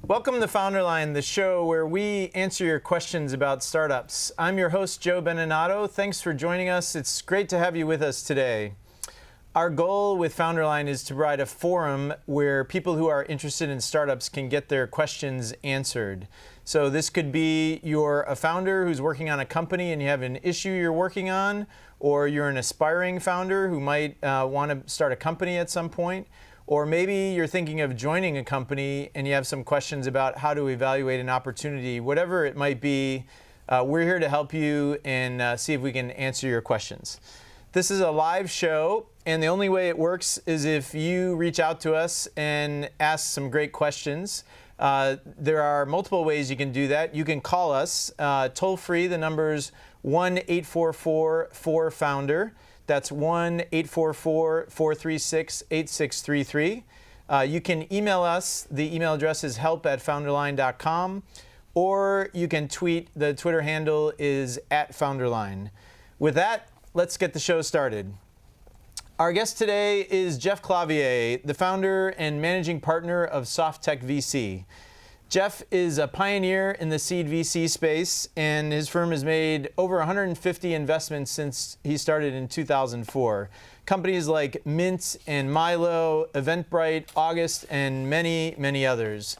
Welcome to FounderLine, the show where we answer your questions about startups. I'm your host, Joe Beninato. Thanks for joining us. It's great to have you with us today. Our goal with FounderLine is to provide a forum where people who are interested in startups can get their questions answered. So this could be you're a founder who's working on a company and you have an issue you're working on, or you're an aspiring founder who might want to start a company at some point. Or maybe you're thinking of joining a company and you have some questions about how to evaluate an opportunity. Whatever it might be, we're here to help you and see if we can answer your questions. This is a live show, and the only way it works is if you reach out to us and ask some great questions. There are multiple ways you can do that. You can call us toll free. The number's 1-844-4FOUNDER. That's 1-844-436-8633. You can email us. The email address is help@founderline.com, or you can tweet. The Twitter handle is @FounderLine. With that, let's get the show started. Our guest today is Jeff Clavier, the founder and managing partner of SoftTech VC. Jeff is a pioneer in the seed VC space, and his firm has made over 150 investments since he started in 2004. Companies like Mint and Milo, Eventbrite, August, and many, many others.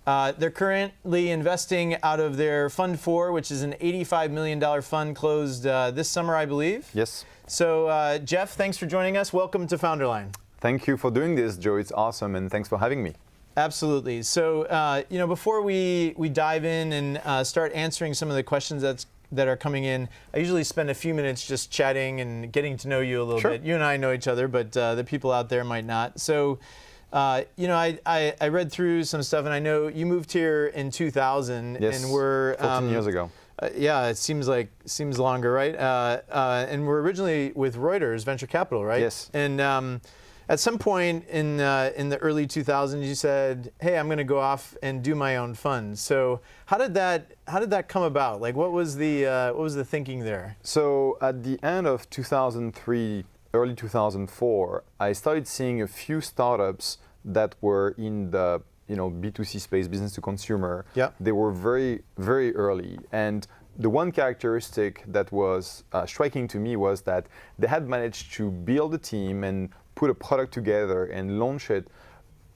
They're currently investing out of their Fund 4, which is an $85 million fund closed this summer, I believe. Yes. So Jeff, thanks for joining us. Welcome to FounderLine. Thank you for doing this, Joe. It's awesome, and thanks for having me. Absolutely. So, before we dive in and start answering some of the questions that are coming in, I usually spend a few minutes just chatting and getting to know you a little bit. You and I know each other, but the people out there might not. So, I read through some stuff, and I know you moved here in 2000, yes, and we're 14 years ago. Yeah, it seems longer, right? And we're originally with Reuters Venture Capital, right? Yes. And at some point in the early 2000s, you said, "Hey, I'm going to go off and do my own fund." So how did that come about? Like, what was the thinking there? So at the end of 2003, early 2004, I started seeing a few startups that were in the B2C space, business to consumer. Yeah. They were very, very early, and the one characteristic that was striking to me was that they had managed to build a team and put a product together and launch it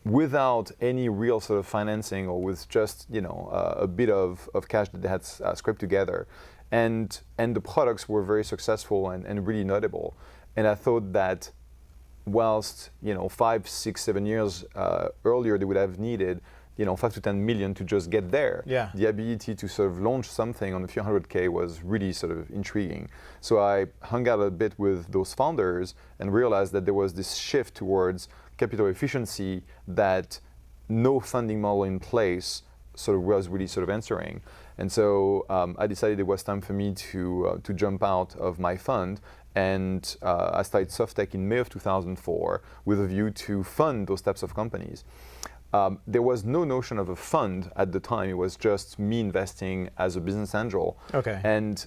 without any real sort of financing, or with just a bit of cash that they had scraped together, and the products were very successful and really notable. And I thought that whilst 5, 6, 7 years earlier they would have needed 5 to 10 million to just get there. Yeah. The ability to sort of launch something on a few $100K was really sort of intriguing. So I hung out a bit with those founders and realized that there was this shift towards capital efficiency that no funding model in place sort of was really sort of answering. And so I decided it was time for me to jump out of my fund. And I started SoftTech in May of 2004 with a view to fund those types of companies. There was no notion of a fund at the time. It was just me investing as a business angel. Okay. And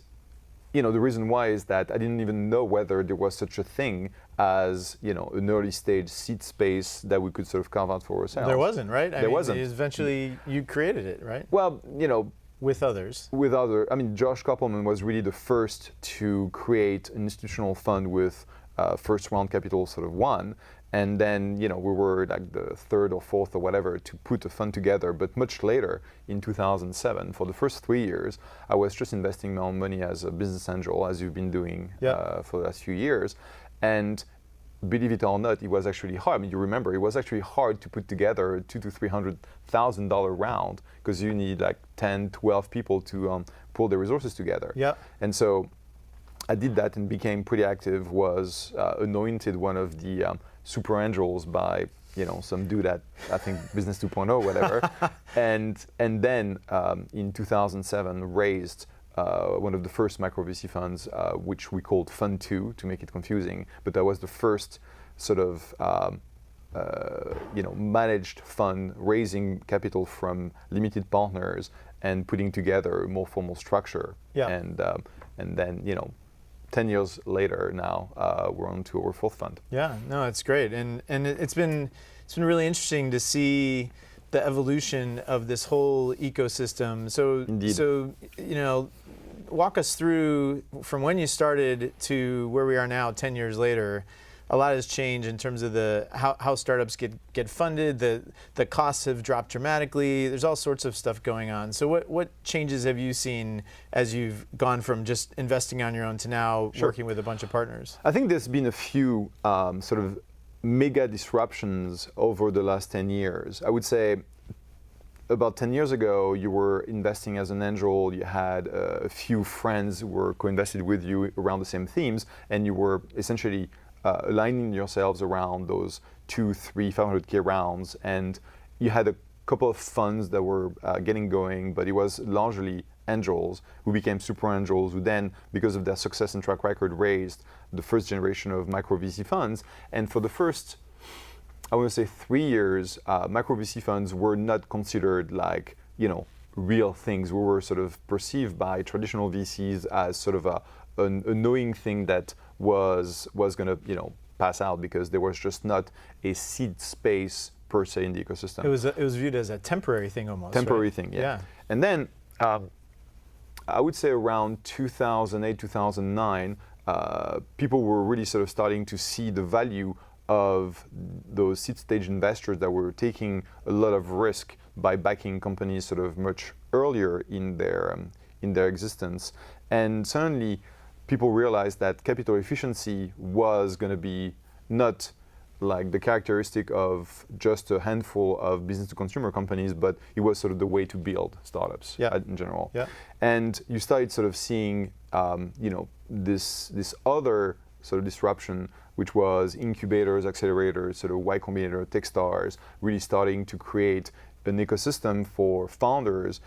the reason why is that I didn't even know whether there was such a thing as an early stage seed space that we could sort of carve out for ourselves. There wasn't, right? There wasn't. Eventually, you created it, right? Well, with others. Josh Koppelman was really the first to create an institutional fund with first round capital sort of one. And then, we were like the third or fourth or whatever to put a fund together. But much later, in 2007, for the first 3 years, I was just investing my own money as a business angel, as you've been doing for the last few years. And believe it or not, it was actually hard. I mean, you remember, it was actually hard to put together a $200,000 to $300,000 round, because you need like 10, 12 people to pull the resources together. Yeah. And so I did that and became pretty active, was anointed one of the super angels by some dude at, I think, Business 2.0, whatever. and then in 2007 raised one of the first micro VC funds, which we called Fund 2 to make it confusing. But that was the first sort of managed fund raising capital from limited partners and putting together a more formal structure. Yeah. And then 10 years later now, we're on to our fourth fund. Yeah, no, it's great, and it's been really interesting to see the evolution of this whole ecosystem. So, Indeed. so walk us through from when you started to where we are now, 10 years later. A lot has changed in terms of how startups get funded. The costs have dropped dramatically. There's all sorts of stuff going on. So what changes have you seen as you've gone from just investing on your own to now working with a bunch of partners? I think there's been a few sort of mega disruptions over the last 10 years. I would say about 10 years ago, you were investing as an angel, you had a few friends who were co-invested with you around the same themes, and you were essentially aligning yourselves around those 2, 3, 500K rounds, and you had a couple of funds that were getting going, but it was largely angels who became super angels, who then, because of their success and track record, raised the first generation of micro VC funds. And for the first, I want to say 3 years, micro VC funds were not considered like, real things. We were sort of perceived by traditional VCs as sort of an annoying thing that was going to, pass out because there was just not a seed space per se in the ecosystem. It was viewed as a temporary thing almost. Temporary right? thing, yeah. And then I would say around 2008, 2009, people were really sort of starting to see the value of those seed stage investors that were taking a lot of risk by backing companies sort of much earlier in their existence. And suddenly people realized that capital efficiency was going to be not like the characteristic of just a handful of business to consumer companies, but it was sort of the way to build startups in general. Yeah. And you started sort of seeing, this other sort of disruption, which was incubators, accelerators, sort of Y Combinator, Techstars, really starting to create an ecosystem for founders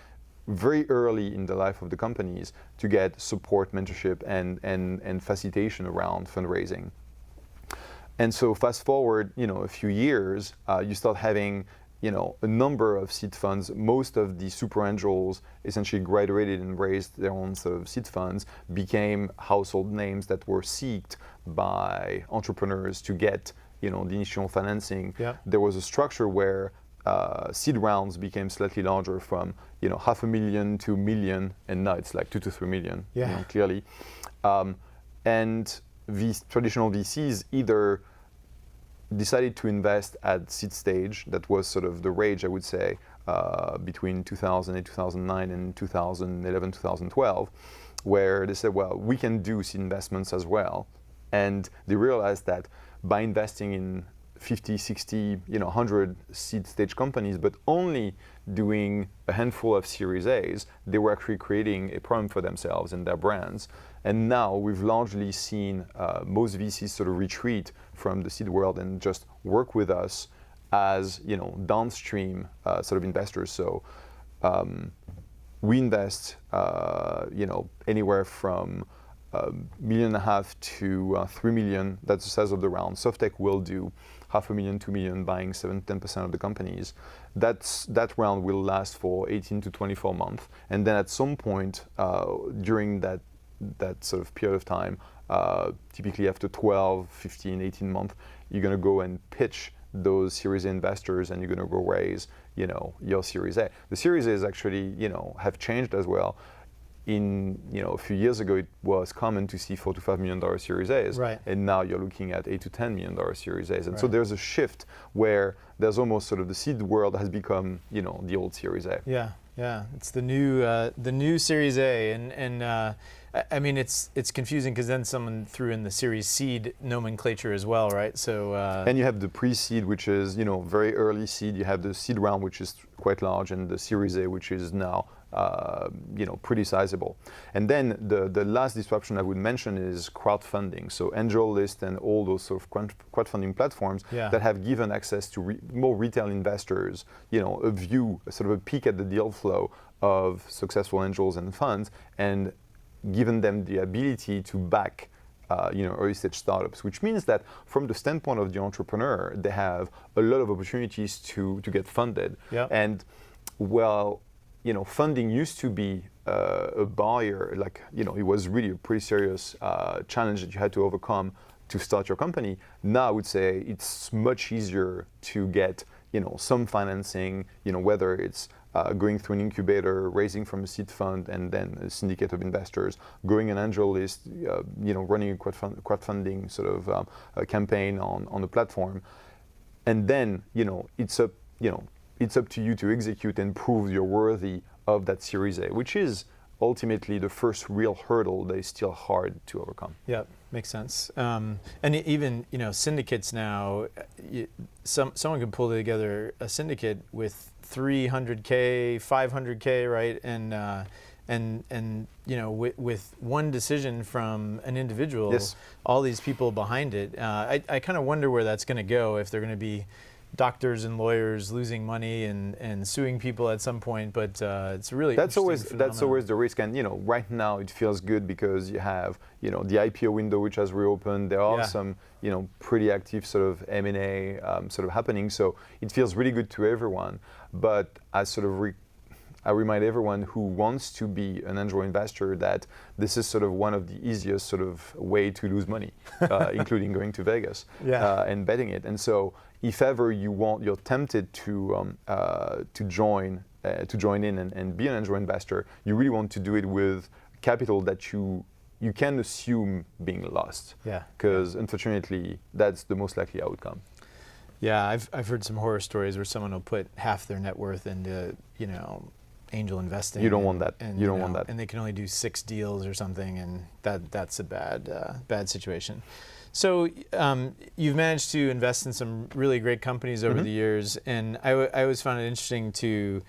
very early in the life of the companies to get support, mentorship, and facilitation around fundraising. And so fast forward, a few years, you start having, a number of seed funds. Most of the super angels essentially graduated and raised their own sort of seed funds, became household names that were sought by entrepreneurs to get, the initial financing. Yeah. There was a structure where seed rounds became slightly larger from, $500,000 to $1 million, and now it's like $2 to $3 million, clearly. And these traditional VCs either decided to invest at seed stage. That was sort of the rage, I would say, between 2008, 2009 and 2011, 2012, where they said, well, we can do seed investments as well. And they realized that by investing in 50, 60, 100 seed stage companies, but only doing a handful of Series A's, they were actually creating a problem for themselves and their brands. And now we've largely seen most VCs sort of retreat from the seed world and just work with us as downstream sort of investors. So we invest anywhere from $1.5 million to $3 million. That's the size of the round. SoftTech will do $500,000, $2 million, buying 7-10% of the companies. That round will last for 18 to 24 months, and then at some point during that sort of period of time, typically after 12, 15, 18 months, you're going to go and pitch those Series A investors, and you're going to go raise, your Series A. The Series A's actually, have changed as well. A few years ago, it was common to see $4 to $5 million Series A's, right. And now you're looking at $8 to $10 million Series A's, and right. So there's a shift where there's almost sort of the seed world has become, the old Series A. Yeah, it's the new Series A, and I mean it's confusing because then someone threw in the Series Seed nomenclature as well, right? So and you have the pre-seed, which is very early seed. You have the seed round, which is quite large, and the Series A, which is now pretty sizable. And then the last disruption I would mention is crowdfunding. So AngelList and all those sort of crowdfunding platforms that have given access to more retail investors, a view, sort of a peek at the deal flow of successful angels and funds, and given them the ability to back early stage startups, which means that from the standpoint of the entrepreneur, they have a lot of opportunities to get funded. Yeah. And well, funding used to be a barrier, it was really a pretty serious challenge that you had to overcome to start your company. Now I would say it's much easier to get, some financing, whether it's going through an incubator, raising from a seed fund, and then a syndicate of investors, growing an angel list, running a crowdfunding sort of a campaign on the platform, and then it's up to you to execute and prove you're worthy of that Series A, which is ultimately the first real hurdle that is still hard to overcome. Yeah, makes sense. And even syndicates now, someone can pull together a syndicate with 300K, 500K, right? And with one decision from an individual, yes. all these people behind it. I kind of wonder where that's going to go, if they're going to be doctors and lawyers losing money and suing people at some point, but it's really that's always the risk. And right now it feels good because you have the IPO window which has reopened. There are some pretty active sort of M&A sort of happening, so it feels really good to everyone. But I remind everyone who wants to be an angel investor that this is sort of one of the easiest sort of way to lose money, including going to Vegas and betting it. And so if ever you're tempted to join in and be an angel investor, you really want to do it with capital that you can assume being lost. Yeah. Because unfortunately, that's the most likely outcome. Yeah, I've heard some horror stories where someone will put half their net worth into angel investing. You don't want that. You don't want that. And they can only do 6 deals or something, and that's a bad situation. So you've managed to invest in some really great companies over the years, and I always found it interesting to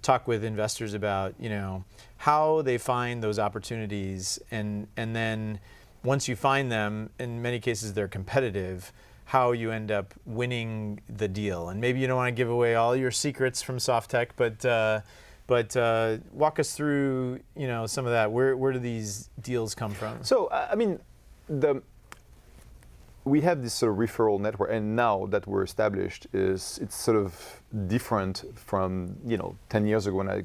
talk with investors about how they find those opportunities, and then once you find them, in many cases they're competitive, how you end up winning the deal. And maybe you don't want to give away all your secrets from SoftTech, but walk us through some of that. Where do these deals come from? So we have this sort of referral network, and now that we're established, it's sort of different from 10 years ago when I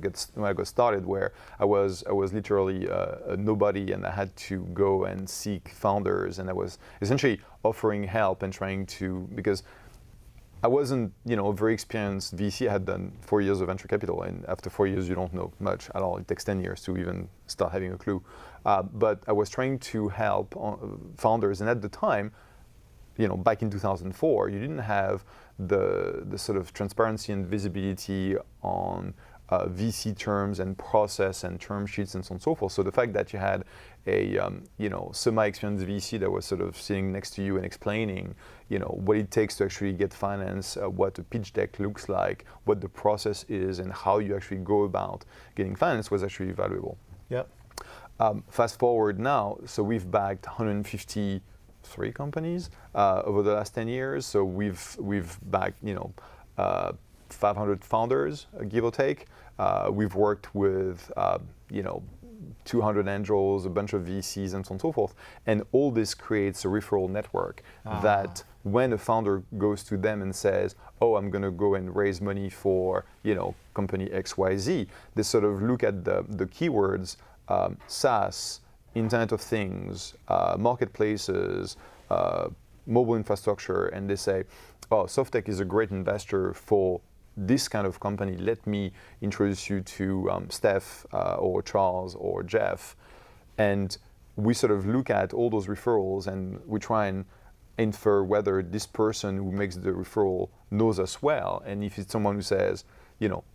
got started, where I was literally a nobody, and I had to go and seek founders, and I was essentially offering help and trying to, because I wasn't a very experienced VC. I had done 4 years of venture capital, and after 4 years you don't know much at all. It takes 10 years to even start having a clue. But I was trying to help founders, and at the time, back in 2004, you didn't have the sort of transparency and visibility on VC terms and process and term sheets and so on and so forth. So the fact that you had a semi-experienced VC that was sort of sitting next to you and explaining what it takes to actually get finance, what a pitch deck looks like, what the process is, and how you actually go about getting finance was actually valuable. Yep. Fast forward now, so we've backed 153 companies over the last 10 years. So we've backed 500 founders, give or take. We've worked with 200 angels, a bunch of VCs, and so on and so forth. And all this creates a referral network that when a founder goes to them and says, oh, I'm going to go and raise money for company XYZ, they sort of look at the keywords SaaS, Internet of Things, marketplaces, mobile infrastructure, and they say, oh, SoftTech is a great investor for this kind of company. Let me introduce you to Steph or Charles or Jeff. And we sort of look at all those referrals, and we try and infer whether this person who makes the referral knows us well. And if it's someone who says,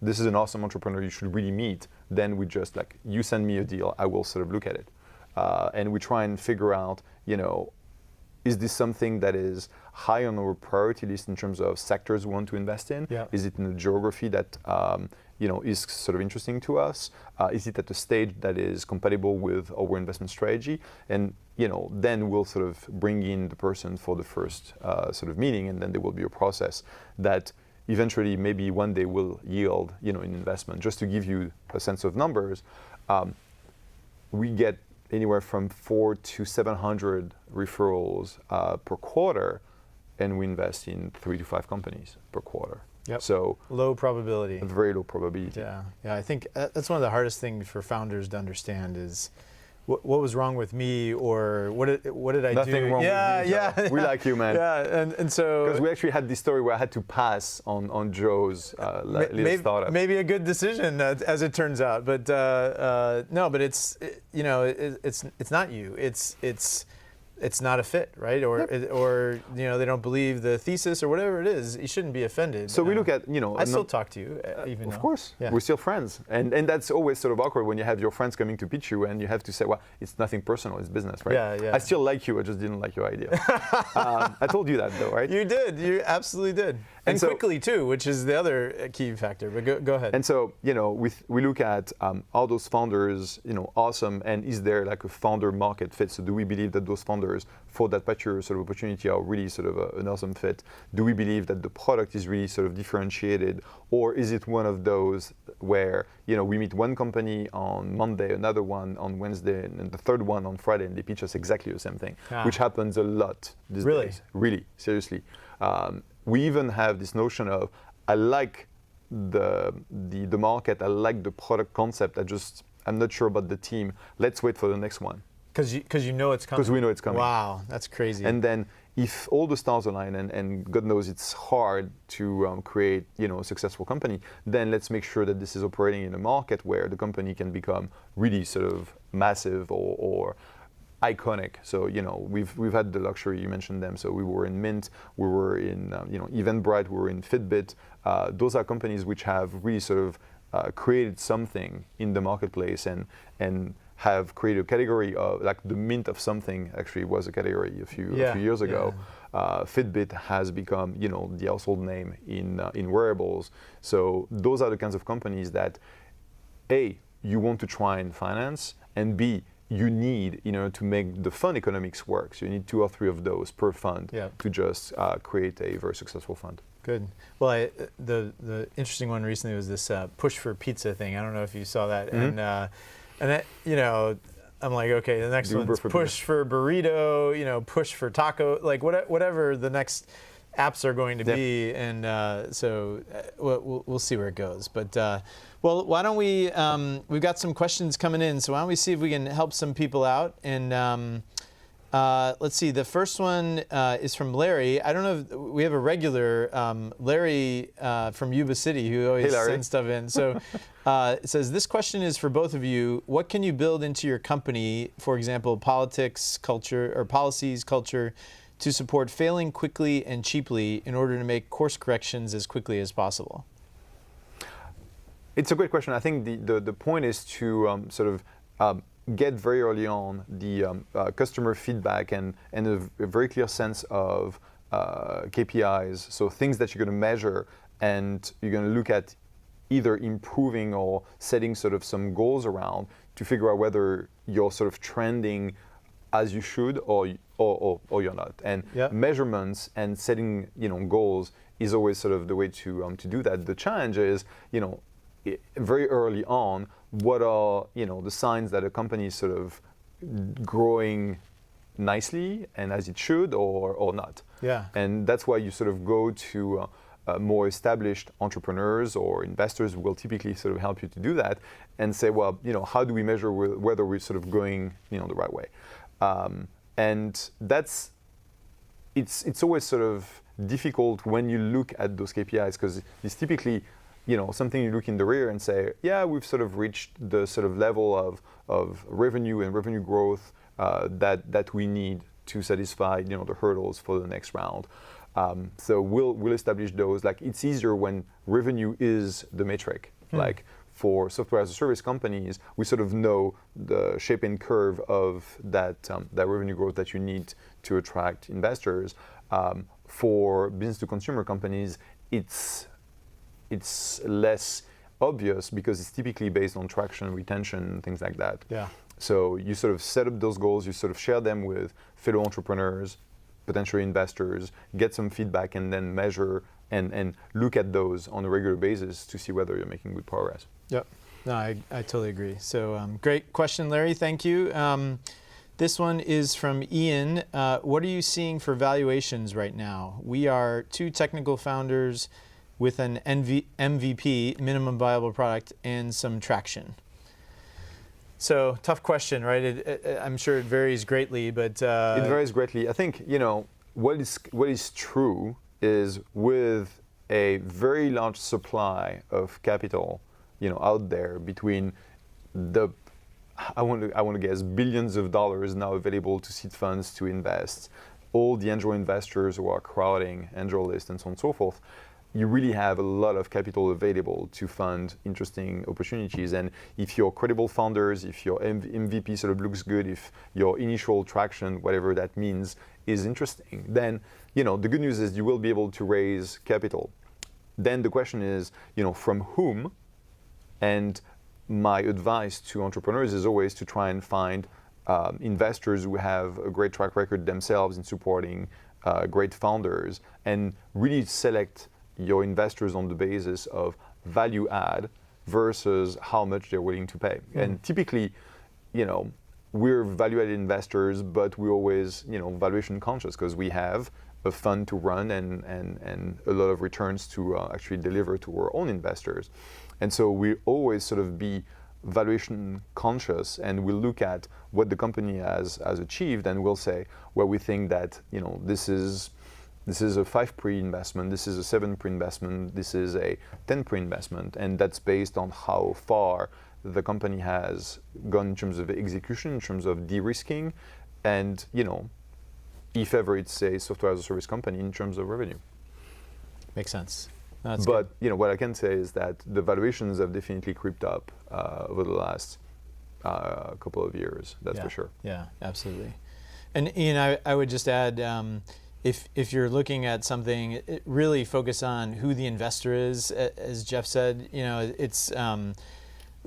this is an awesome entrepreneur you should really meet, then we just you send me a deal, I will sort of look at it. And we try and figure out, is this something that is high on our priority list in terms of sectors we want to invest in? Yeah. Is it in a geography that is sort of interesting to us? Is it at a stage that is compatible with our investment strategy? And then we'll sort of bring in the person for the first sort of meeting, and then there will be a process that eventually maybe one day will yield an investment. Just to give you a sense of numbers, we get anywhere from 400 to 700 referrals per quarter, and we invest in 3 to 5 companies per quarter. Yep. So low probability. Very low probability. Yeah. I think that's one of the hardest things for founders to understand is what was wrong with me, or what did I do? Nothing wrong with you. Yeah, We like you, man. Yeah, and so because we actually had this story where I had to pass on Joe's little startup. Maybe a good decision, as it turns out. But no, but it's not you. It's not a fit, right? Or or they don't believe the thesis or whatever it is. You shouldn't be offended. So we look at I still talk to you, even of course, we're still friends, and that's always sort of awkward when you have your friends coming to pitch you and you have to say, well, it's nothing personal, it's business, right? Yeah. I still like you, I just didn't like your idea. I told you that though, right? You did. You absolutely did. And so, quickly too, which is the other key factor. But go ahead. And so, we look at are those founders, awesome, and is there like a founder market fit? So do we believe that those founders for that particular sort of opportunity are really sort of an awesome fit? Do we believe that the product is really sort of differentiated, or is it one of those where we meet one company on Monday, another one on Wednesday, and the third one on Friday, and they pitch us exactly the same thing, which happens a lot these days. Really, seriously. We even have this notion of, I like the market, I like the product concept, I'm not sure about the team, let's wait for the next one. Because you know it's coming. Because we know it's coming. Wow, that's crazy. And then if all the stars align, and God knows it's hard to create a successful company, then let's make sure that this is operating in a market where the company can become really sort of massive or iconic. So we've had the luxury, you mentioned them. So we were in Mint, we were in Eventbrite, we were in Fitbit. Those are companies which have really sort of created something in the marketplace and have created a category of, like, the mint of something actually was a category a few years ago. Fitbit has become the household name in wearables. So those are the kinds of companies that A, you want to try and finance, and B, you need to make the fund economics work. So you need 2 or 3 of those per fund to just create a very successful fund. Good. Well, the interesting one recently was this push for pizza thing. I don't know if you saw that. Mm-hmm. And that, I'm like, okay, the next one's push for burrito, push for taco, like whatever the next apps are going to be. And so we'll see where it goes. But well, why don't we, we've got some questions coming in, so why don't we see if we can help some people out. And let's see, the first one is from Larry. I don't know if we have a regular Larry from Yuba City who always sends stuff in. So it says, this question is for both of you. What can you build into your company, for example, politics, culture, or policies, culture, to support failing quickly and cheaply in order to make course corrections as quickly as possible? It's a great question. I think the point is to sort of get very early on the customer feedback and a very clear sense of KPIs, so things that you're going to measure, and you're going to look at either improving or setting sort of some goals around to figure out whether you're sort of trending as you should or you're not. And measurements and setting goals is always sort of the way to do that. The challenge is very early on, what are the signs that a company is sort of growing nicely and as it should or not. And that's why you sort of go to more established entrepreneurs or investors who will typically sort of help you to do that and say, well, how do we measure whether we're sort of going the right way? And it's always sort of difficult when you look at those KPIs, because it's typically something you look in the rear and say, yeah, we've sort of reached the sort of level of revenue and revenue growth that we need to satisfy the hurdles for the next round. So we'll establish those. Like, it's easier when revenue is the metric. Like, for software as a service companies, we sort of know the shape and curve of that revenue growth that you need to attract investors. For business to consumer companies, it's less obvious because it's typically based on traction, retention, things like that. So you sort of set up those goals, you sort of share them with fellow entrepreneurs, potential investors, get some feedback, and then measure and look at those on a regular basis to see whether you're making good progress. No, I totally agree. So great question, Larry. Thank you. This one is from Ian. What are you seeing for valuations right now? We are 2 technical founders with an MVP, minimum viable product, and some traction. So tough question, right? I'm sure it varies greatly, but it varies greatly. I think what is true is with a very large supply of capital, out there between the I want to guess billions of dollars now available to seed funds to invest, all the angel investors who are crowding AngelList and so on and so forth. You really have a lot of capital available to fund interesting opportunities. And if your credible founders, if your MVP sort of looks good, if your initial traction, whatever that means, is interesting, then the good news is you will be able to raise capital. Then the question is, from whom? And my advice to entrepreneurs is always to try and find investors who have a great track record themselves in supporting great founders, and really select your investors on the basis of value add versus how much they're willing to pay. And typically, we're value-added investors, but we're always, valuation conscious because we have a fund to run and a lot of returns to actually deliver to our own investors. And so we always sort of be valuation conscious, and we'll look at what the company has achieved, and we'll say, well, we think that, this is a 5 pre-investment, this is a 7 pre-investment, this is a 10 pre-investment, and that's based on how far the company has gone in terms of execution, in terms of de-risking, and if ever it's a software as a service company in terms of revenue. Makes sense. But what I can say is that the valuations have definitely creeped up over the last couple of years. That's for sure. Yeah, absolutely. And Ian, I would just add, if you're looking at something, really focus on who the investor is. As Jeff said, it's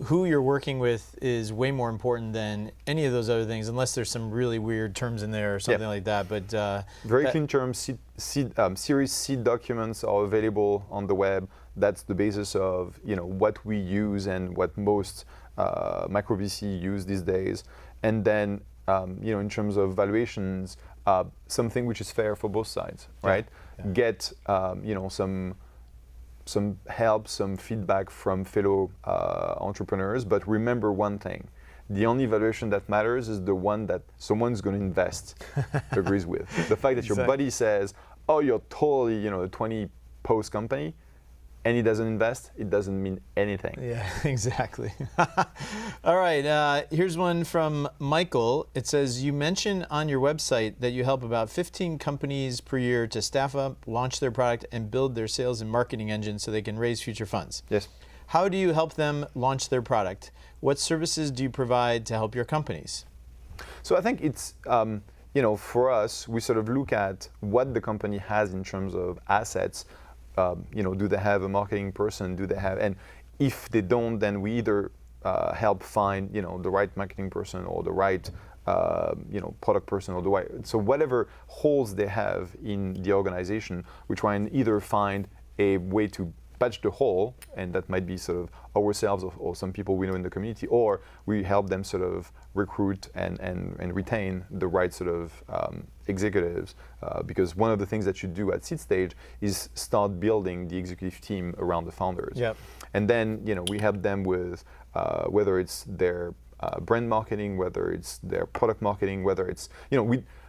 who you're working with is way more important than any of those other things, unless there's some really weird terms in there or something like that. But very clean terms. Series C documents are available on the web. That's the basis of what we use and what most micro VC use these days. And then in terms of valuations, something which is fair for both sides, right? Yeah. Get some help, some feedback from fellow entrepreneurs, but remember one thing: the only valuation that matters is the one that someone's going to invest agrees with. The fact that your buddy says, "Oh, you're totally a 20 post company," and he doesn't invest, it doesn't mean anything. Yeah, exactly. All right, here's one from Michael. It says, you mentioned on your website that you help about 15 companies per year to staff up, launch their product, and build their sales and marketing engine so they can raise future funds. Yes. How do you help them launch their product? What services do you provide to help your companies? So I think it's, for us, we sort of look at what the company has in terms of assets. Do they have a marketing person? Do they have, and if they don't, then we either help find, the right marketing person or the right, product person or the right. So whatever holes they have in the organization, we try and either find a way to patch the hole, and that might be sort of ourselves or some people we know in the community, or we help them sort of recruit and retain the right sort of executives, because one of the things that you do at seed stage is start building the executive team around the founders. Yep. And then we help them with whether it's their brand marketing, whether it's their product marketing, whether it's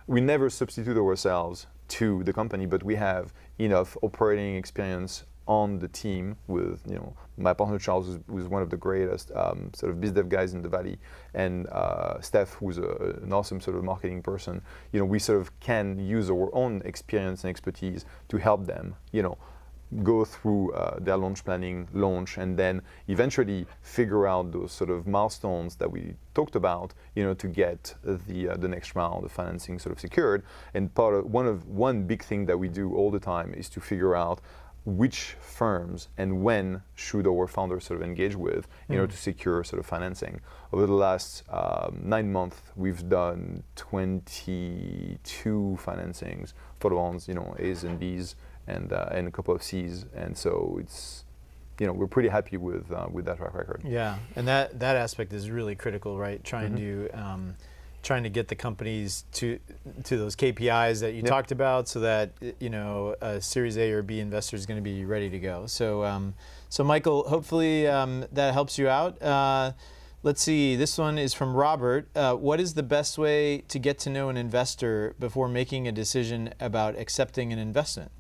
we never substitute ourselves to the company, but we have enough operating experience on the team with my partner Charles, who's one of the greatest sort of biz dev guys in the Valley, and Steph, who's an awesome sort of marketing person. We sort of can use our own experience and expertise to help them go through their launch planning, and then eventually figure out those sort of milestones that we talked about, to get the next round of financing sort of secured. And one big thing that we do all the time is to figure out which firms and when should our founders sort of engage with in order to secure sort of financing. Over the last 9 months, we've done 22 financings, follow-ons, A's and B's, and a couple of C's, and so it's, we're pretty happy with that track record. Yeah, and that aspect is really critical, right? Trying to get the companies to those KPIs that you talked about, so that a Series A or B investor is going to be ready to go. So, so Michael, hopefully that helps you out. Let's see, this one is from Robert. What is the best way to get to know an investor before making a decision about accepting an investment?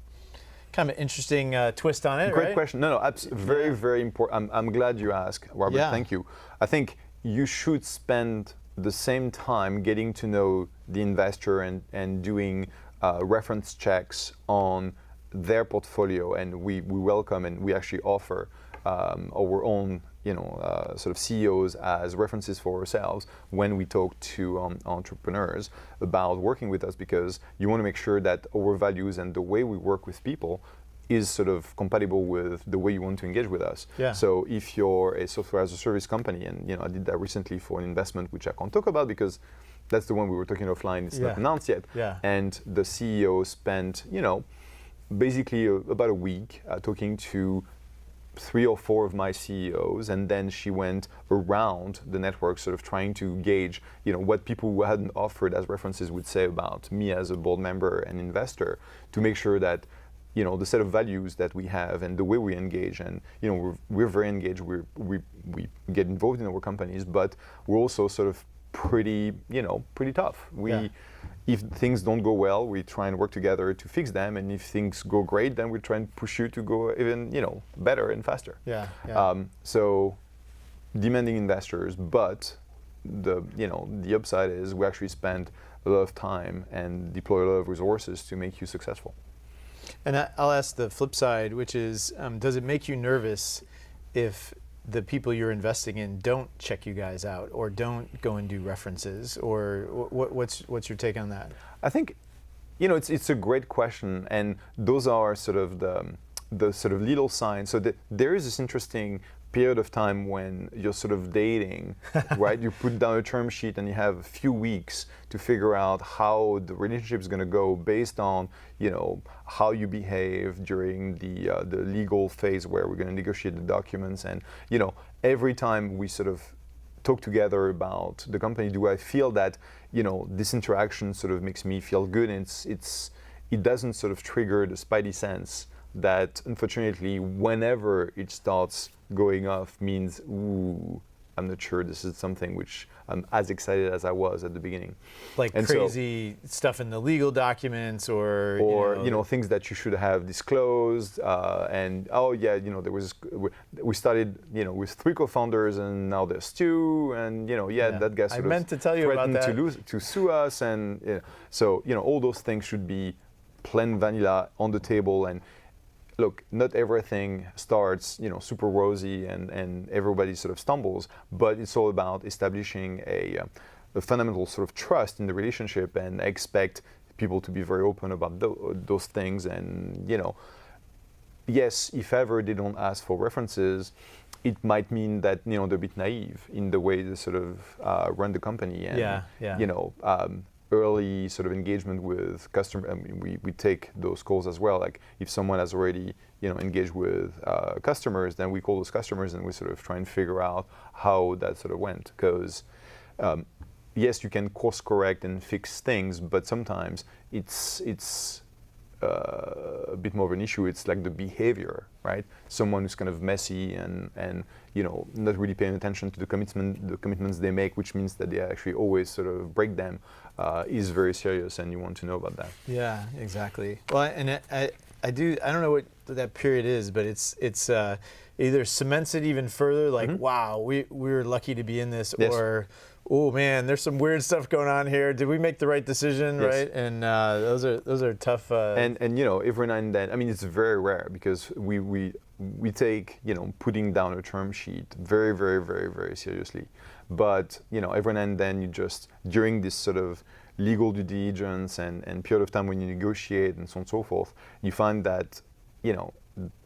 Kind of an interesting twist on it, Great right? question. No, very, very important. I'm glad you asked, Robert. Yeah. Thank you. I think you should spend the same time getting to know the investor and doing reference checks on their portfolio. And we welcome and we actually offer our own sort of CEOs as references for ourselves when we talk to entrepreneurs about working with us, because you want to make sure that our values and the way we work with people is sort of compatible with the way you want to engage with us. Yeah. So if you're a software as a service company, and I did that recently for an investment which I can't talk about because that's the one we were talking offline, it's not announced yet. Yeah. And the CEO spent, basically about a week talking to 3 or 4 of my CEOs, and then she went around the network sort of trying to gauge what people who hadn't offered as references would say about me as a board member and investor, to make sure that the set of values that we have and the way we engage, and we're very engaged, we get involved in our companies, but we're also sort of pretty tough. If things don't go well, we try and work together to fix them, and if things go great, then we try and push you to go even better and faster. Yeah. So demanding investors, but the upside is we actually spend a lot of time and deploy a lot of resources to make you successful. And I'll ask the flip side, which is, does it make you nervous if the people you're investing in don't check you guys out or don't go and do references? Or what's your take on that? I think, it's a great question, and those are sort of the sort of little signs. So there is this interesting period of time when you're sort of dating, right? You put down a term sheet and you have a few weeks to figure out how the relationship is going to go based on, how you behave during the legal phase where we're going to negotiate the documents. And, every time we sort of talk together about the company, do I feel that, this interaction sort of makes me feel good, and it doesn't sort of trigger the spidey sense that, unfortunately, whenever it starts going off means, ooh, I'm not sure this is something which I'm as excited as I was at the beginning. Like crazy stuff in the legal documents, or things that you should have disclosed. And there was, we started with 3 co-founders, and now there's 2, and that guy sort I meant to tell you about that. to sue us, and so all those things should be plain vanilla on the table. And look, not everything starts, super rosy and everybody sort of stumbles, but it's all about establishing a fundamental sort of trust in the relationship, and expect people to be very open about those things. And, yes, if ever they don't ask for references, it might mean that, they're a bit naive in the way they sort of run the company. And, early sort of engagement with customer. I mean, we take those calls as well. Like if someone has already engaged with customers, then we call those customers and we sort of try and figure out how that sort of went. Because yes, you can course correct and fix things, but sometimes it's a bit more of an issue. It's like the behavior, right? Someone who's kind of messy and not really paying attention to the commitments they make, which means that they actually always sort of break them, is very serious, and you want to know about that. Yeah, exactly. Well, and I don't know what that period is, but it's either cements it even further, like wow, we were lucky to be in this, yes. Or oh man, there's some weird stuff going on here. Did we make the right decision, yes. Right? And those are tough. And every now and then, I mean, it's very rare because we take putting down a term sheet very, very, very, very seriously. But every now and then, you just, during this sort of legal due diligence and period of time when you negotiate and so on and so forth, you find that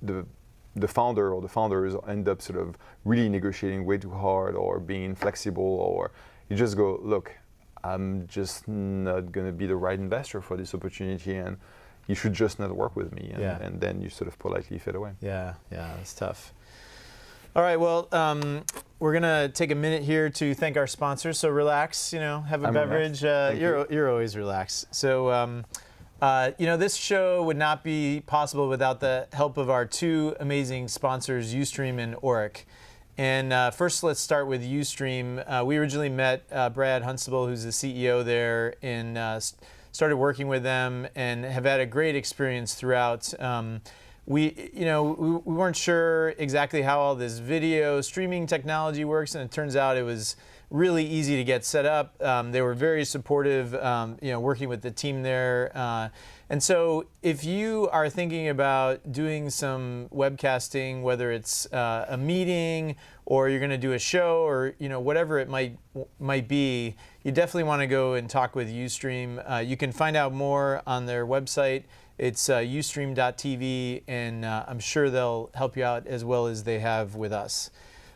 the founder or the founders end up sort of really negotiating way too hard or being inflexible, or you just go, look, I'm just not going to be the right investor for this opportunity, and you should just not work with me. And then you sort of politely fade away. Yeah, that's tough. All right, well, we're going to take a minute here to thank our sponsors. So relax, have a beverage. You're always relaxed. So, this show would not be possible without the help of our 2 amazing sponsors, Ustream and Orrick. And first, let's start with Ustream. We originally met Brad Hunstable, who's the CEO there, and started working with them and have had a great experience throughout. We weren't sure exactly how all this video streaming technology works, and it turns out it was really easy to get set up. They were very supportive, working with the team there. And so if you are thinking about doing some webcasting, whether it's a meeting or you're going to do a show or whatever it might be, you definitely want to go and talk with Ustream. You can find out more on their website. It's ustream.tv, and I'm sure they'll help you out as well as they have with us.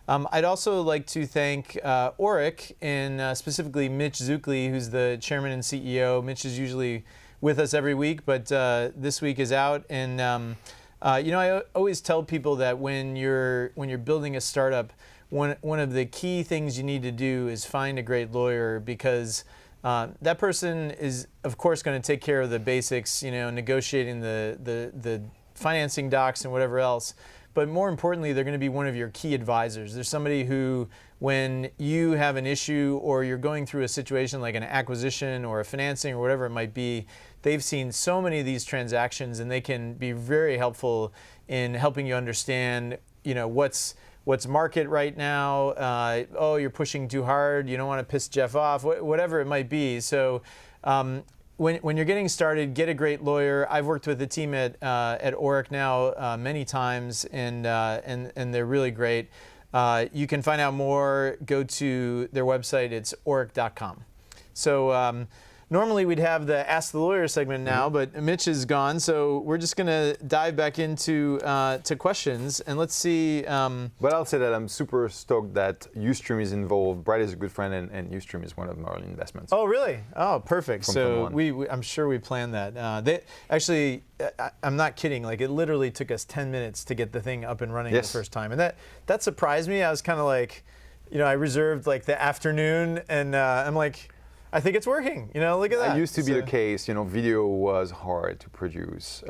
I'd also like to thank Orrick, and specifically Mitch Zuklie, who's the chairman and CEO. Mitch is usually with us every week, but this week is out. And I always tell people that when you're building a startup, one of the key things you need to do is find a great lawyer, because that person is, of course, going to take care of the basics, negotiating the financing docs and whatever else. But more importantly, they're going to be one of your key advisors. There's somebody who, when you have an issue or you're going through a situation like an acquisition or a financing or whatever it might be, they've seen so many of these transactions, and they can be very helpful in helping you understand, what's market right now. You're pushing too hard. You don't want to piss Jeff off. Whatever it might be. So. When you're getting started, get a great lawyer. I've worked with the team at Orrick now many times, and they're really great. You can find out more. Go to their website. It's orrick.com. So normally we'd have the Ask the Lawyer segment now, but Mitch is gone, so we're just going to dive back into to questions, and let's see. But I'll say that I'm super stoked that Ustream is involved. Brad is a good friend, and Ustream is one of my early investments. Oh, really? Oh, perfect. From So one. I'm sure we planned that. They actually, I'm not kidding. Like, it literally took us 10 minutes to get the thing up and running the first time, and that surprised me. I was kind of like, I reserved like the afternoon, and I'm like, I think it's working. Look at that. It used to be the case. Video was hard to produce,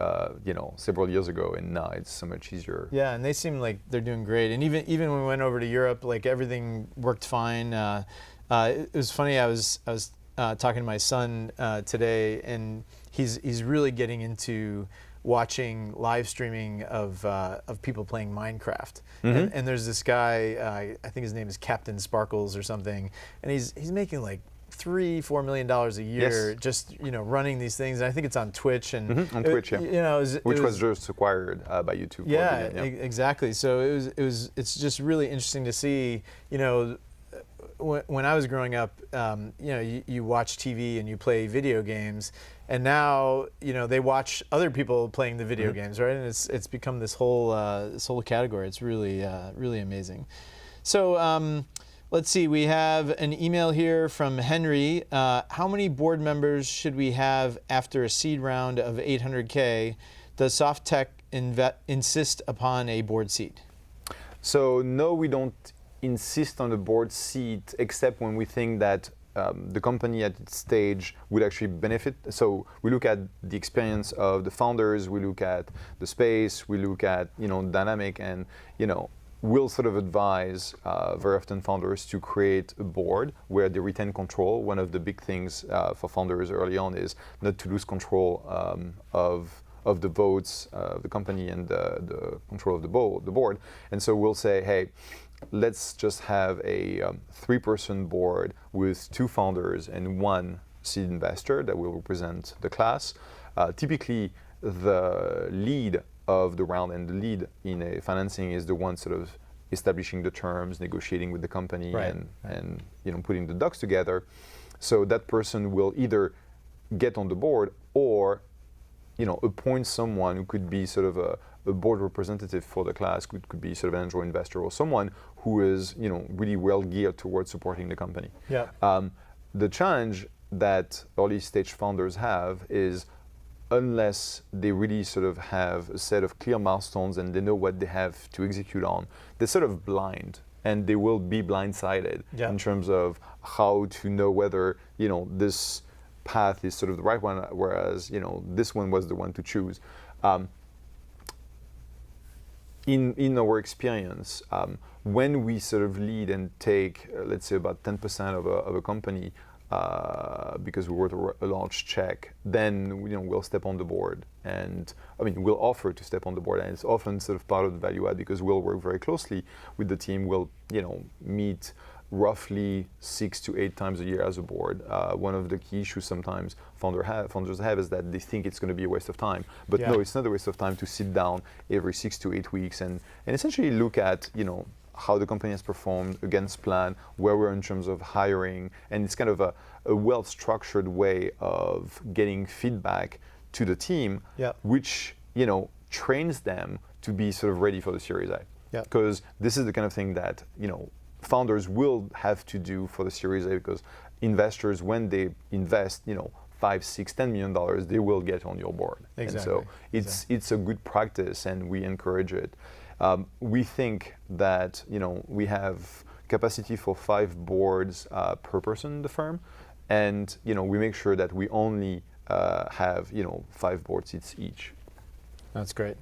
several years ago, and now it's so much easier. Yeah, and they seem like they're doing great. And even when we went over to Europe, like, everything worked fine. It was funny. I was talking to my son today, and he's really getting into watching live streaming of people playing Minecraft. And there's this guy, I think his name is Captain Sparkles or something, and he's making like $3-4 million a year just running these things. And I think it's on Twitch and on Twitch, yeah. Which was just acquired by YouTube. Yeah, exactly. So it's just really interesting to see. When I was growing up, you watch TV and you play video games, and now they watch other people playing the video games, right? And it's become this whole category. It's really really amazing. So. Let's see, we have an email here from Henry. How many board members should we have after a seed round of 800K? Does SoftTech insist upon a board seat? So no, we don't insist on a board seat, except when we think that the company at its stage would actually benefit. So we look at the experience of the founders, we look at the space, we look at dynamic, and we'll sort of advise very often founders to create a board where they retain control. One of the big things for founders early on is not to lose control of the votes of the company and the control of the board. And so we'll say, hey, let's just have a 3-person board with 2 founders and 1 seed investor that will represent the class. Typically, the lead of the round and the lead in a financing is the one sort of establishing the terms, negotiating with the company, and putting the docs together. So that person will either get on the board or appoint someone who could be sort of a board representative for the class, could be sort of an angel investor, or someone who is really well geared towards supporting the company. Yeah. The challenge that early stage founders have is, unless they really sort of have a set of clear milestones and they know what they have to execute on, they're sort of blind, and they will be blindsided in terms of how to know whether this path is sort of the right one, whereas this one was the one to choose. in our experience, when we sort of lead and take, let's say, about 10% of a company, because we wrote a large check, then we'll step on the board, and we'll offer to step on the board, and it's often sort of part of the value add because we'll work very closely with the team. We'll meet roughly 6 to 8 times a year as a board. One of the key issues sometimes founders have is that they think it's going to be a waste of time. But no, it's not a waste of time to sit down every 6 to 8 weeks and essentially look at how the company has performed against plan, where we're in terms of hiring, and it's kind of a well-structured way of getting feedback to the team, which trains them to be sort of ready for the Series A. Because this is the kind of thing that founders will have to do for the Series A, because investors, when they invest, $5, $6, $10 million, they will get on your board. Exactly. And so it's a good practice, and we encourage it. We think that we have capacity for 5 boards per person in the firm, and we make sure that we only have 5 board seats each. That's great.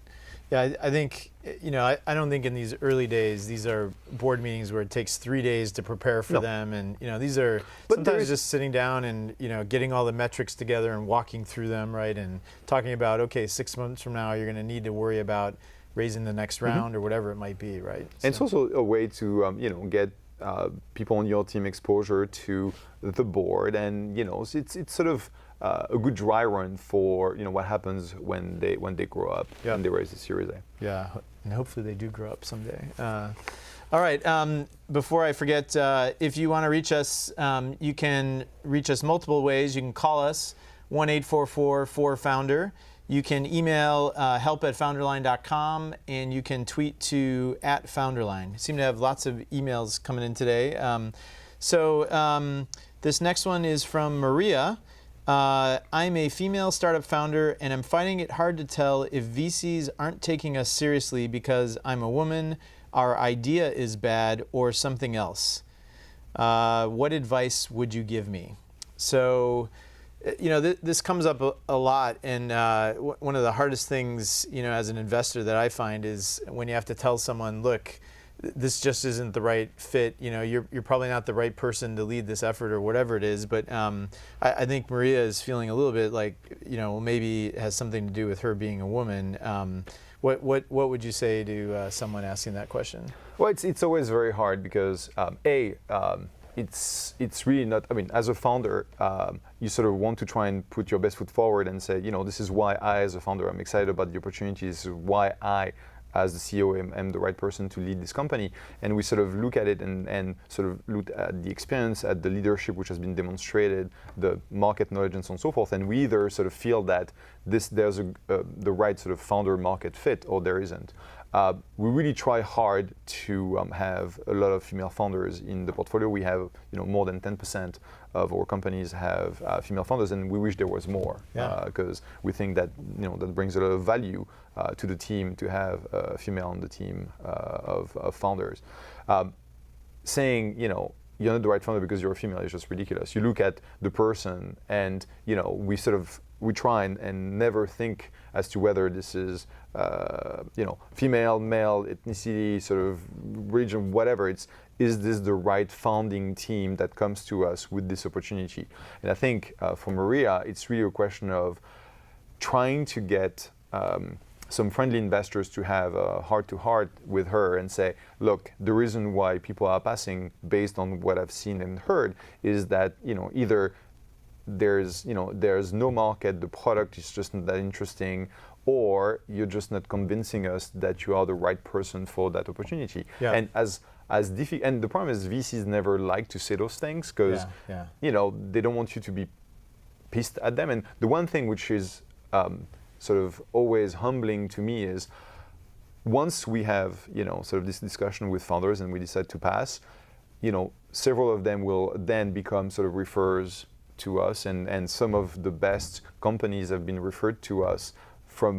Yeah, I think I don't think in these early days these are board meetings where it takes 3 days to prepare for them, and these are sometimes just sitting down and getting all the metrics together and walking through them, right, and talking about, okay, 6 months from now you're going to need to worry about raising the next round or whatever it might be, right? And it's also a way to get people on your team exposure to the board, and it's sort of a good dry run for what happens when they grow up and they raise the Series A. Yeah, and hopefully they do grow up someday. All right, before I forget, if you want to reach us, you can reach us multiple ways. You can call us 1-844-4FOUNDER. You can email help@founderline.com, and you can tweet to @founderline. I seem to have lots of emails coming in today. This next one is from Maria. I'm a female startup founder, and I'm finding it hard to tell if VCs aren't taking us seriously because I'm a woman, our idea is bad, or something else. What advice would you give me? So, this comes up a lot, and one of the hardest things, as an investor that I find is when you have to tell someone, look, this just isn't the right fit. You're probably not the right person to lead this effort or whatever it is. But I think Maria is feeling a little bit like, maybe it has something to do with her being a woman. What would you say to someone asking that question? Well, it's always very hard because it's really not, as a founder, you sort of want to try and put your best foot forward and say, this is why I, as a founder, I'm excited about the opportunity. This is why I, as the CEO, am the right person to lead this company. And we sort of look at it and sort of look at the experience, at the leadership which has been demonstrated, the market knowledge, and so on and so forth. And we either sort of feel that there's the right sort of founder market fit, or there isn't. We really try hard to have a lot of female founders in the portfolio. We have more than 10% of our companies have female founders, and we wish there was more, because we think that that brings a lot of value to the team to have a female on the team of founders. Saying you're not the right founder because you're a female is just ridiculous. You look at the person, and we try and never think as to whether this is female, male, ethnicity, sort of region, whatever. Is this the right founding team that comes to us with this opportunity? And I think for Maria, it's really a question of trying to get some friendly investors to have a heart-to-heart with her and say, look, the reason why people are passing, based on what I've seen and heard, is that either there's no market, the product is just not that interesting, or you're just not convincing us that you are the right person for that opportunity. And and the problem is VCs never like to say those things because they don't want you to be pissed at them. And the one thing which is sort of always humbling to me is once we have sort of this discussion with founders and we decide to pass, several of them will then become sort of referrers to us, and some of the best companies have been referred to us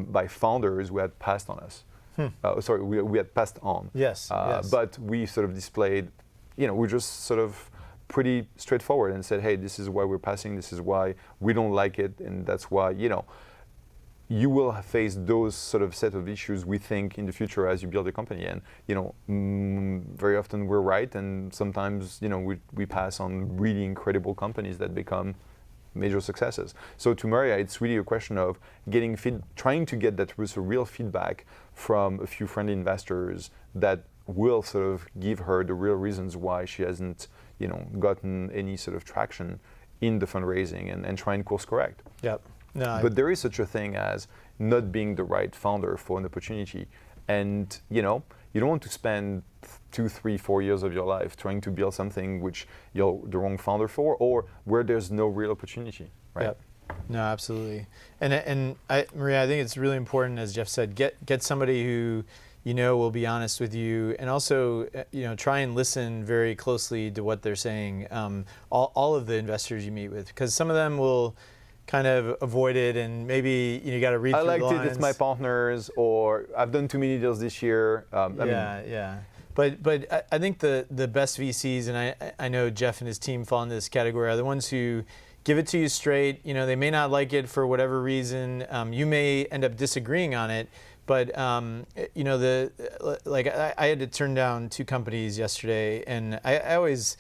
by founders who had passed on us. We had passed on. Yes. But we sort of displayed, we just sort of pretty straightforward and said, hey, this is why we're passing, this is why we don't like it, and that's why, you will face those sort of set of issues, we think, in the future as you build a company. And very often we're right, and sometimes we pass on really incredible companies that become major successes. So to Maria, it's really a question of trying to get that real feedback from a few friendly investors that will sort of give her the real reasons why she hasn't gotten any sort of traction in the fundraising, and try and course correct. Yep. No, but there is such a thing as not being the right founder for an opportunity. And you don't want to spend 2, 3, 4 years of your life trying to build something which you're the wrong founder for, or where there's no real opportunity, right? Yep. No, absolutely. And Maria, I think it's really important, as Jeff said, get somebody who will be honest with you, and also try and listen very closely to what they're saying. All of the investors you meet with, because some of them will kind of avoid it, and maybe you got to read through the lines. I liked it, it's my partners, or I've done too many deals this year. Yeah. But I think the best VCs, and I know Jeff and his team fall into this category, are the ones who give it to you straight. They may not like it for whatever reason. You may end up disagreeing on it, but I had to turn down 2 companies yesterday, and I always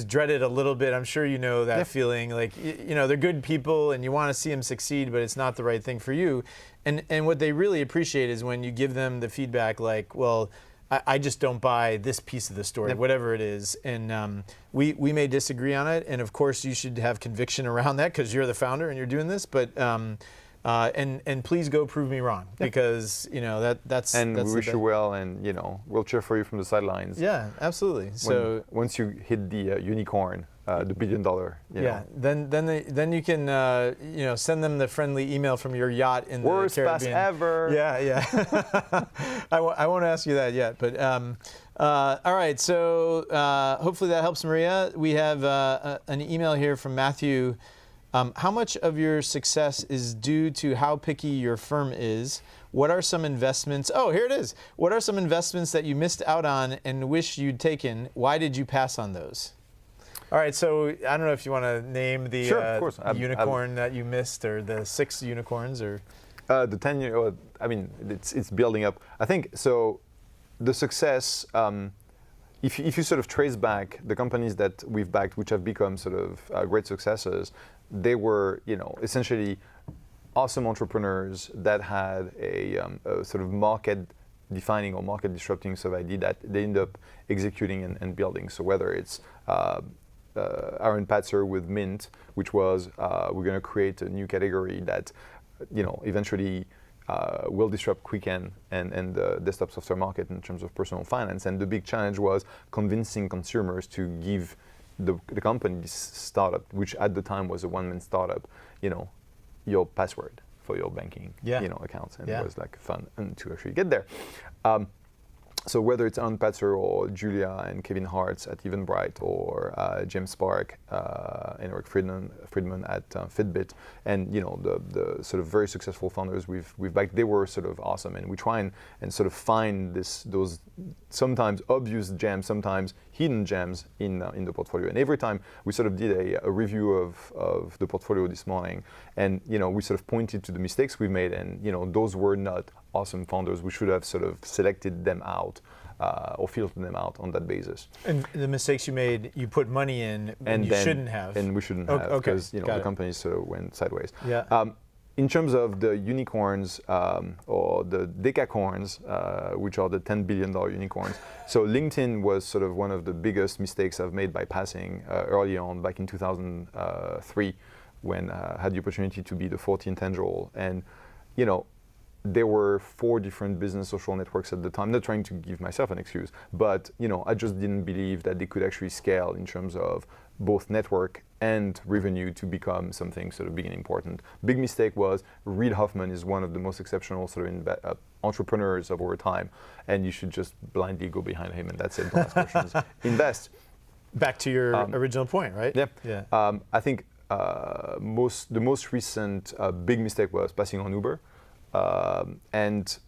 dread it a little bit. I'm sure you know that feeling. Like, they're good people and you want to see them succeed, but it's not the right thing for you. And what they really appreciate is when you give them the feedback like, well, I just don't buy this piece of the story, whatever it is. And we may disagree on it. And of course, you should have conviction around that because you're the founder and you're doing this. But and please go prove me wrong, because that's and that's we wish you well, and we'll cheer for you from the sidelines. Yeah, absolutely. So once you hit the unicorn, the $1 billion. Then you can send them the friendly email from your yacht in the Caribbean. Worst pass ever. Yeah. I won't ask you that yet, but all right. So hopefully that helps, Maria. We have an email here from Matthew. How much of your success is due to how picky your firm is? What are some investments? Oh, here it is. What are some investments that you missed out on and wish you'd taken? Why did you pass on those? All right, so I don't know if you want to name the unicorn that you missed, or the 6 unicorns, or the 10 year. I mean, it's building up. I think so. The success. If you sort of trace back the companies that we've backed, which have become sort of great successes, they were, essentially awesome entrepreneurs that had a sort of market-defining or market-disrupting sort of idea that they end up executing and building. So whether it's Aaron Patzer with Mint, which was we're going to create a new category that, eventually will disrupt Quicken and the desktop software market in terms of personal finance. And the big challenge was convincing consumers to give the company, this startup, which at the time was a one-man startup, your password for your banking accounts. And it was like fun to actually get there. So whether it's Aaron Patzer or Julia and Kevin Hartz at Eventbrite, or James Spark and Eric Friedman at Fitbit, and the sort of very successful founders we've backed, they were sort of awesome. And we try and sort of find those sometimes obvious gems, sometimes hidden gems in the portfolio. And every time we sort of did a review of the portfolio this morning, and we sort of pointed to the mistakes we made, and those were not awesome founders. We should have sort of selected them out or filtered them out on that basis. And the mistakes you made, you put money in, and you shouldn't have. And we shouldn't have, because the companies sort of went sideways. Yeah. In terms of the unicorns or the decacorns, which are the $10 billion unicorns, so LinkedIn was sort of one of the biggest mistakes I've made by passing early on, back in 2003, when I had the opportunity to be the 14th angel. And there were 4 different business social networks at the time. Not trying to give myself an excuse, but I just didn't believe that they could actually scale in terms of both network and revenue to become something sort of big and important. Big mistake was Reid Hoffman is one of the most exceptional sort of entrepreneurs of our time, and you should just blindly go behind him, and that's it. Don't ask questions. Invest. Back to your original point, right? Yeah. I think the most recent big mistake was passing on Uber. And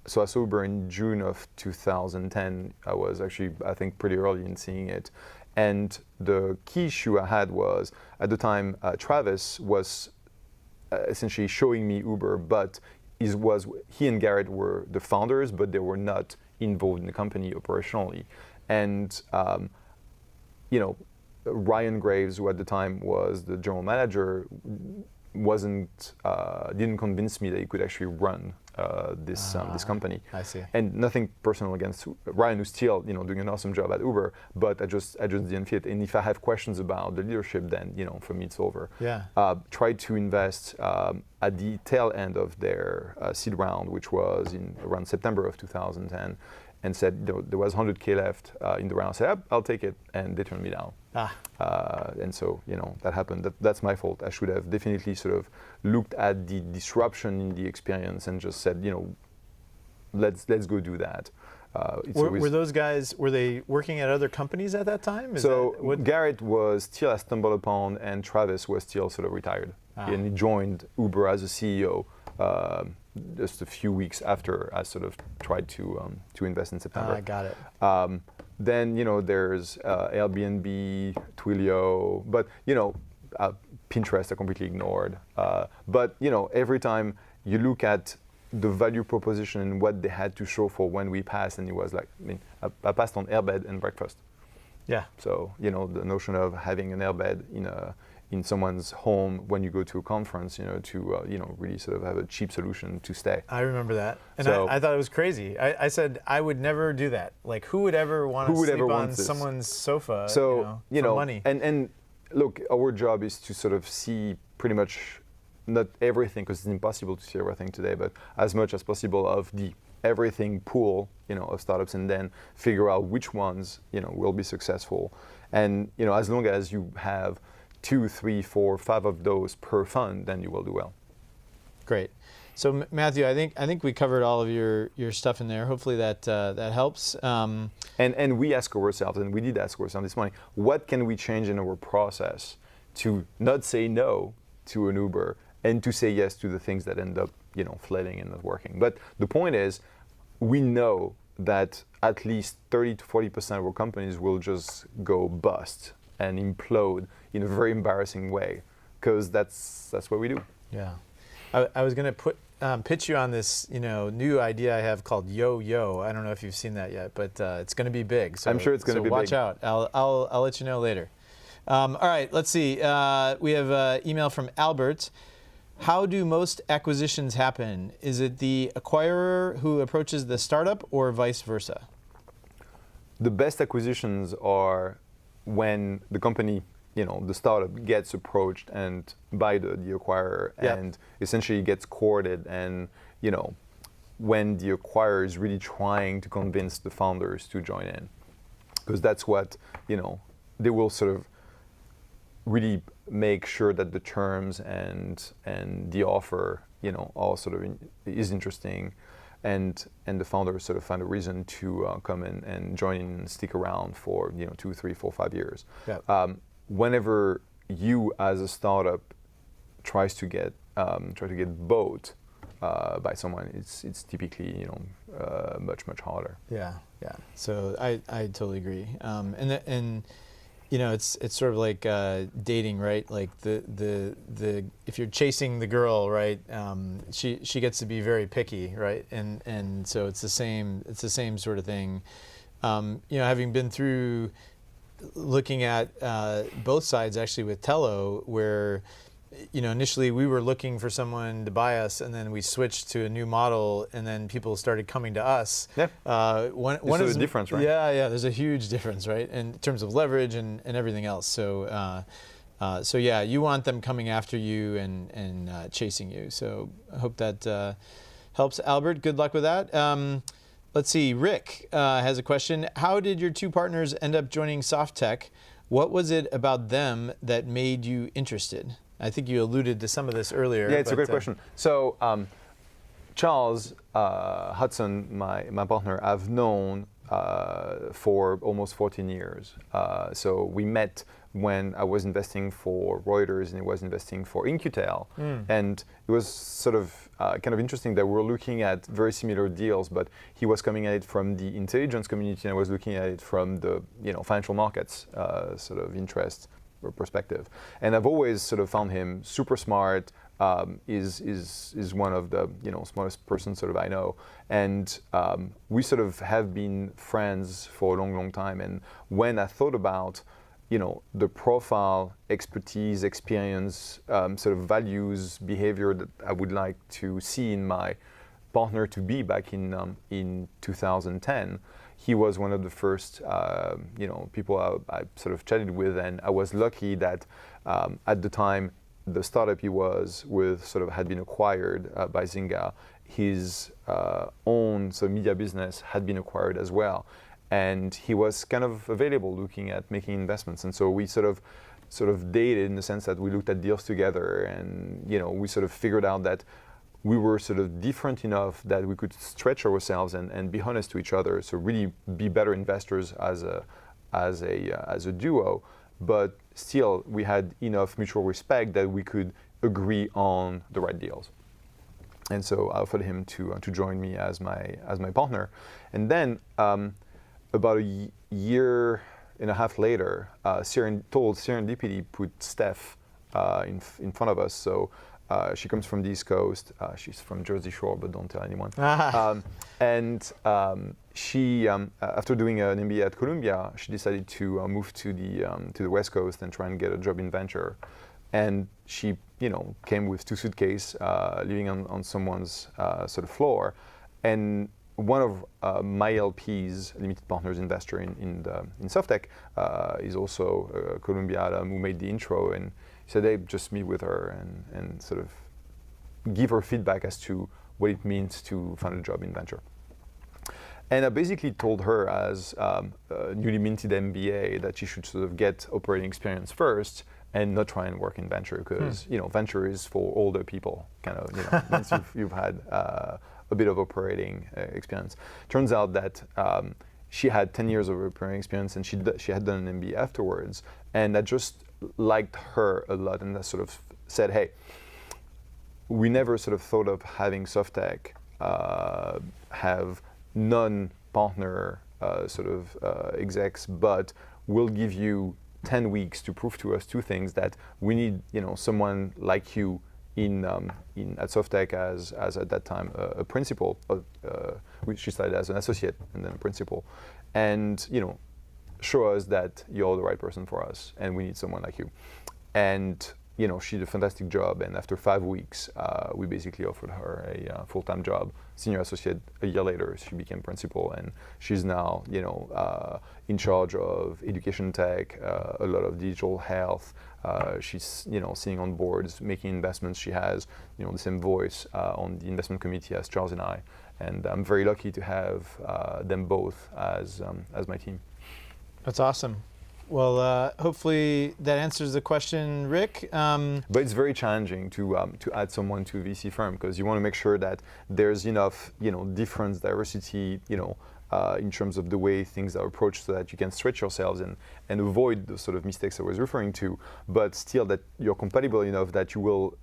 so I saw Uber in June of 2010. I was actually, I think, pretty early in seeing it. And the key issue I had was, at the time, Travis was essentially showing me Uber, but he and Garrett were the founders, but they were not involved in the company operationally. And Ryan Graves, who at the time was the general manager, didn't convince me that he could actually run this company. I see. And nothing personal against Ryan, who's still doing an awesome job at Uber, but I just didn't fit. And if I have questions about the leadership, then for me it's over. Yeah. Tried to invest at the tail end of their seed round, which was in around September of 2010, and said there was 100K left in the round. I said, I'll take it, and they turned me down. And so that happened. That's my fault. I should have definitely sort of looked at the disruption in the experience and just said, let's go do that. Were those guys, were they working at other companies at that time? Garrett was still at StumbleUpon, and Travis was still sort of retired. And he joined Uber as a CEO just a few weeks after I sort of tried to invest in September. I got it. Then there's Airbnb, Twilio, but Pinterest I completely ignored. But every time you look at the value proposition and what they had to show for when we passed, and it was like, I passed on airbed and breakfast. Yeah. So the notion of having an airbed in someone's home when you go to a conference, to really sort of have a cheap solution to stay. I remember that, and I thought it was crazy. I said I would never do that. Like, who would ever want to sleep on someone's sofa? So for money. And look, our job is to sort of see pretty much not everything, because it's impossible to see everything today, but as much as possible of the everything pool, of startups, and then figure out which ones, will be successful. And as long as you have 2, 3, 4, 5 of those per fund, then you will do well. Great. So Matthew, I think we covered all of your stuff in there. Hopefully that helps. And we ask ourselves, and we did ask ourselves this morning, what can we change in our process to not say no to an Uber and to say yes to the things that end up flailing and not working. But the point is, we know that at least 30 to 40% of our companies will just go bust and implode in a very embarrassing way, because that's what we do. Yeah, I was going to pitch you on this new idea I have called Yo-Yo. I don't know if you've seen that yet, but it's going to be big. So, I'm sure it's going to be big. Watch out. I'll let you know later. All right, let's see. We have an email from Albert. How do most acquisitions happen? Is it the acquirer who approaches the startup, or vice versa? The best acquisitions are when the company, the startup gets approached and by the acquirer, and essentially gets courted, and when the acquirer is really trying to convince the founders to join in, because that's what they will sort of really make sure that the terms and the offer all sort of is interesting, and the founders sort of find a reason to come in and join in and stick around for 2, 3, 4, 5 years. Whenever you as a startup try to get bought by someone, it's typically much harder. Yeah. So I totally agree. And it's sort of like dating, right? Like the if you're chasing the girl, right? She gets to be very picky, right? And so it's the same sort of thing. Having been through looking at both sides actually with Tello, where initially we were looking for someone to buy us, and then we switched to a new model, and then people started coming to us. Yeah. One is the difference, right? Yeah. There's a huge difference, right, in terms of leverage and everything else. So, yeah, you want them coming after you and chasing you. So I hope that helps, Albert. Good luck with that. Let's see. Rick has a question. How did your two partners end up joining SoftTech? What was it about them that made you interested? I think you alluded to some of this earlier. Yeah, it's a great question. So Charles Hudson, my partner, I've known for almost 14 years. So we met when I was investing for Reuters and he was investing for In-Q-Tel. And it was sort of kind of interesting that we were looking at very similar deals, but he was coming at it from the intelligence community and I was looking at it from the financial markets sort of interest or perspective. And I've always sort of found him super smart, is one of the smartest persons sort of I know, and we sort of have been friends for a long time. And when I thought about the profile, expertise, experience, sort of values, behavior that I would like to see in my partner to be back in 2010, he was one of the first people I sort of chatted with, and I was lucky that at the time the startup he was with sort of had been acquired by Zynga. His own media business had been acquired as well, and he was kind of available looking at making investments. And so we sort of dated in the sense that we looked at deals together, and we sort of figured out that we were sort of different enough that we could stretch ourselves and be honest to each other, so really be better investors as a duo. But still, we had enough mutual respect that we could agree on the right deals. And so I offered him to join me as my partner. And then about a year and a half later, serendipity put Steph in front of us. So she comes from the East Coast. She's from Jersey Shore, but don't tell anyone. She, after doing an MBA at Columbia, she decided to move to the West Coast and try and get a job in venture. And she, came with 2 suitcases, living on someone's sort of floor. And one of my LPs, limited partners investor in SoftTech, is also a Columbia alum who made the intro, and he said, "Hey, just meet with her and sort of give her feedback as to what it means to find a job in venture." And I basically told her, as a newly minted MBA, that she should sort of get operating experience first and not try and work in venture, because venture is for older people, kind of. Once you've had a bit of operating experience. Turns out that she had 10 years of operating experience, and she had done an MBA afterwards. And I just liked her a lot, and I sort of said, "Hey, we never sort of thought of having SoftTech have non-partner execs, but we'll give you 10 weeks to prove to us 2 things: that we need someone like you at SoftTech as at that time a principal, which she started as an associate and then a principal, and show us that you're the right person for us, and we need someone like you." And she did a fantastic job, and after 5 weeks, we basically offered her a full-time job, senior associate. A year later, she became principal, and she's now, in charge of education tech, a lot of digital health. She's, sitting on boards, making investments. She has, the same voice on the investment committee as Charles and I, and I'm very lucky to have them both as my team. That's awesome. Well, hopefully that answers the question, Rick. But it's very challenging to add someone to a VC firm, because you want to make sure that there's enough, difference, diversity, in terms of the way things are approached, so that you can stretch yourselves and avoid the sort of mistakes I was referring to, but still that you're compatible enough that you will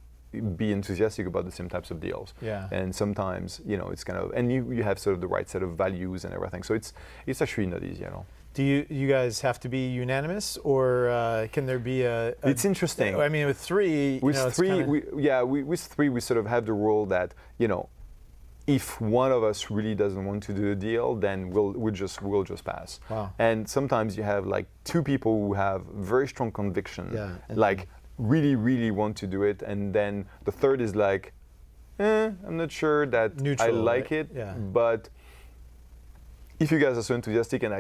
be enthusiastic about the same types of deals. Yeah. And sometimes, it's kind of, and you have sort of the right set of values and everything. So it's actually not easy, Do you guys have to be unanimous, or can there be a? It's interesting. I mean, with 3, with 3, with 3, we sort of have the rule that if one of us really doesn't want to do the deal, then we'll just pass. Wow. And sometimes you have like 2 people who have very strong conviction, Yeah. Really, really want to do it, and then the third is like, I'm not sure that Neutral, I like right? it, Yeah. but if you guys are so enthusiastic, and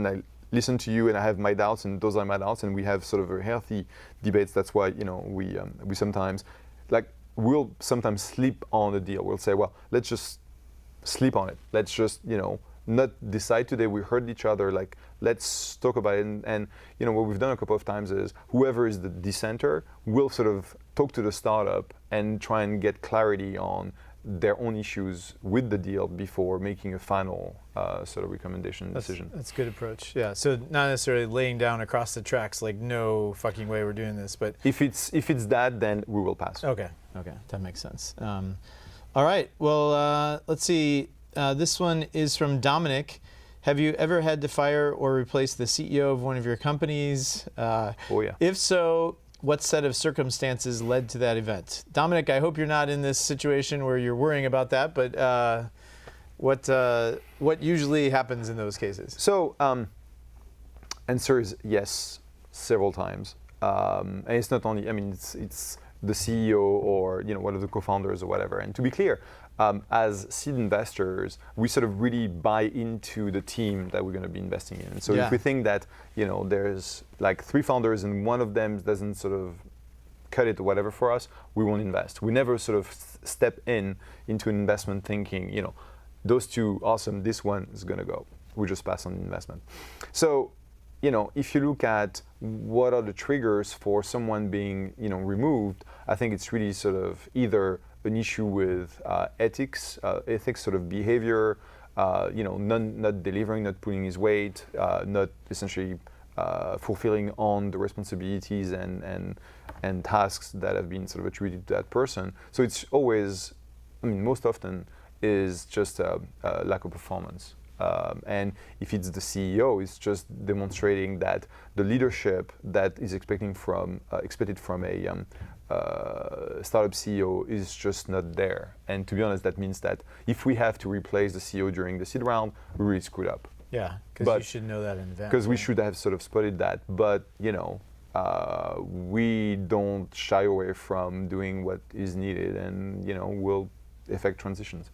I listen to you, and I have my doubts, and those are my doubts, and we have sort of very healthy debates. That's why we sometimes we'll sometimes sleep on a deal. We'll say, well, let's just sleep on it. Let's just not decide today. We heard each other. Let's talk about it. And what we've done a couple of times is whoever is the dissenter will sort of talk to the startup and try and get clarity on their own issues with the deal before making a final sort of recommendation decision. That's a good approach. Yeah. So not necessarily laying down across the tracks, like, no fucking way we're doing this, but if it's that, then we will pass. Okay, that makes sense. All right. Well, let's see. This one is from Dominic. Have you ever had to fire or replace the CEO of one of your companies? Oh yeah. If so, what set of circumstances led to that event? Dominic, I hope you're not in this situation where you're worrying about that, but what usually happens in those cases? So, answer is yes, several times. And it's not only, I mean, it's the CEO or one of the co-founders or whatever. And to be clear, as seed investors, we sort of really buy into the team that we're going to be investing in. And so if we think that there's like 3 founders and one of them doesn't sort of cut it or whatever for us, we won't invest. We never sort of step into an investment thinking, those 2 awesome, this one is going to go. We just pass on the investment. So if you look at what are the triggers for someone being, removed, I think it's really sort of either an issue with ethics sort of behavior, not delivering, not pulling his weight, not essentially fulfilling on the responsibilities and tasks that have been sort of attributed to that person. So it's always, most often is just a lack of performance. And if it's the CEO, it's just demonstrating that the leadership that is expected from a startup CEO is just not there. And to be honest, that means that if we have to replace the CEO during the seed round, we really screwed up. Yeah, because you should know that in advance. Because we should have sort of spotted that. But we don't shy away from doing what is needed, and we'll effect transitions.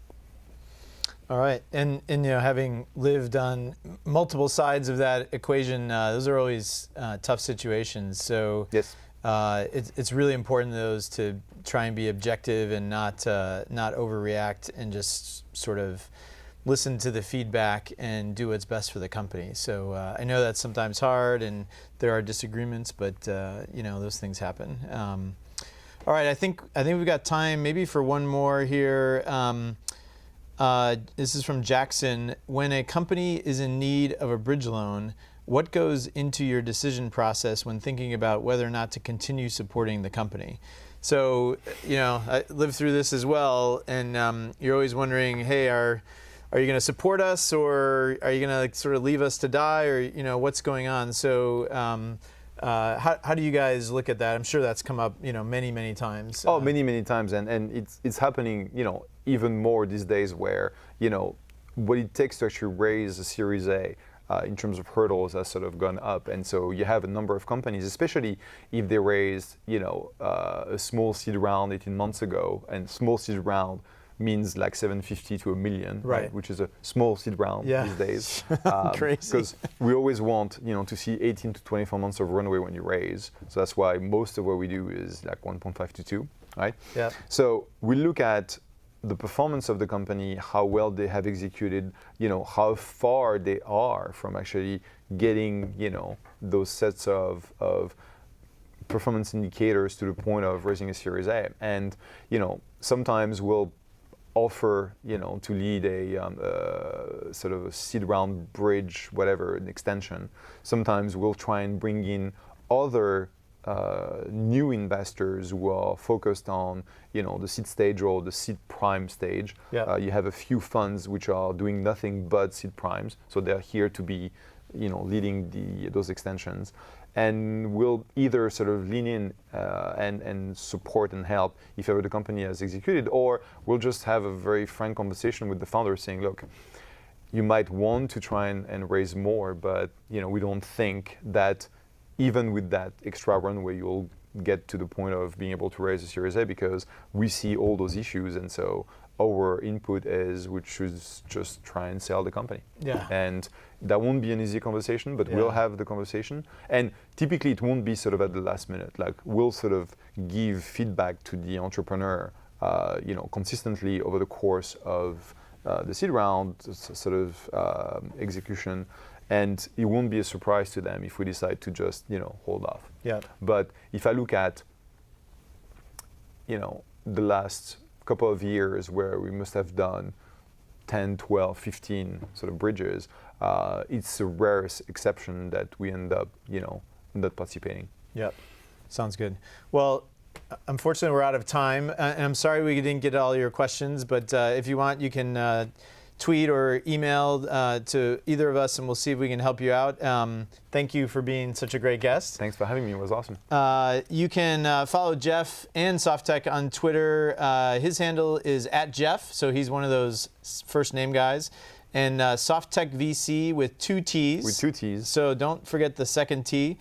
All right, and having lived on multiple sides of that equation, those are always tough situations. So yes, it's really important those to try and be objective and not overreact, and just sort of listen to the feedback and do what's best for the company. So I know that's sometimes hard, and there are disagreements, but those things happen. All right, I think we've got time maybe for one more here. This is from Jackson. When a company is in need of a bridge loan, what goes into your decision process when thinking about whether or not to continue supporting the company? So, I lived through this as well, and you're always wondering, hey, are you going to support us, or are you going to sort of leave us to die, or what's going on? So, how do you guys look at that? I'm sure that's come up, many times. Oh, many times, and it's happening, even more these days, where what it takes to actually raise a Series A in terms of hurdles has sort of gone up, and so you have a number of companies, especially if they raised a small seed round 18 months ago, and small seed round means like 750 to $1 million, right? Which is a small seed round these days. Crazy. Because we always want to see 18 to 24 months of runway when you raise. So that's why most of what we do is like 1.5 to 2, right? Yeah. So we look at the performance of the company, how well they have executed, how far they are from actually getting, those sets of performance indicators to the point of raising a Series A. And, sometimes we'll offer, to lead a sort of a seed round bridge, whatever, an extension. Sometimes we'll try and bring in other new investors who are focused on, the seed stage or the seed prime stage. Yeah. You have a few funds which are doing nothing but seed primes, so they're here to be, leading those extensions. And we'll either sort of lean in and support and help if ever the company has executed, or we'll just have a very frank conversation with the founder saying, look, you might want to try and raise more, but we don't think that even with that extra runway you'll get to the point of being able to raise a Series A, because we see all those issues, and so our input is we should just try and sell the company. Yeah. And that won't be an easy conversation, but we'll have the conversation. And typically it won't be sort of at the last minute. Like, we'll sort of give feedback to the entrepreneur, consistently over the course of the seed round, sort of execution. And it won't be a surprise to them if we decide to just, hold off. Yeah. But if I look at, the last couple of years where we must have done 10, 12, 15 sort of bridges, it's a rare exception that we end up, not participating. Yep. Sounds good. Well, unfortunately, we're out of time. And I'm sorry we didn't get all your questions, but if you want, you can tweet or email to either of us, and we'll see if we can help you out. Thank you for being such a great guest. Thanks for having me. It was awesome. You can follow Jeff and SoftTech on Twitter. His handle is @Jeff, so he's one of those first name guys. And SoftTech VC with 2 T's. With 2 T's. So don't forget the second T.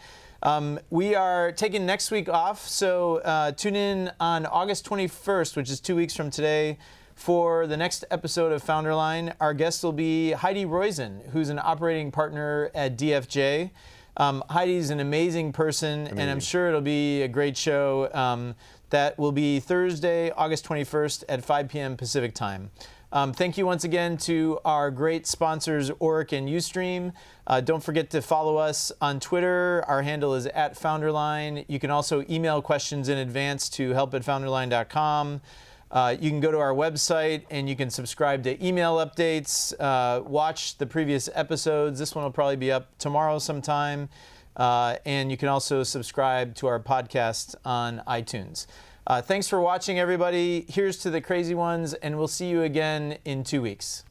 We are taking next week off, so tune in on August 21st, which is 2 weeks from today, for the next episode of FounderLine. Our guest will be Heidi Roizen, who's an operating partner at DFJ. Heidi's an amazing person, and I'm sure it'll be a great show. That will be Thursday, August 21st at 5 p.m. Pacific time. Thank you once again to our great sponsors, Orrick and Ustream. Don't forget to follow us on Twitter. Our handle is @FounderLine. You can also email questions in advance to help@founderline.com. You can go to our website and you can subscribe to email updates, watch the previous episodes. This one will probably be up tomorrow sometime. And you can also subscribe to our podcast on iTunes. Thanks for watching, everybody. Here's to the crazy ones, and we'll see you again in 2 weeks.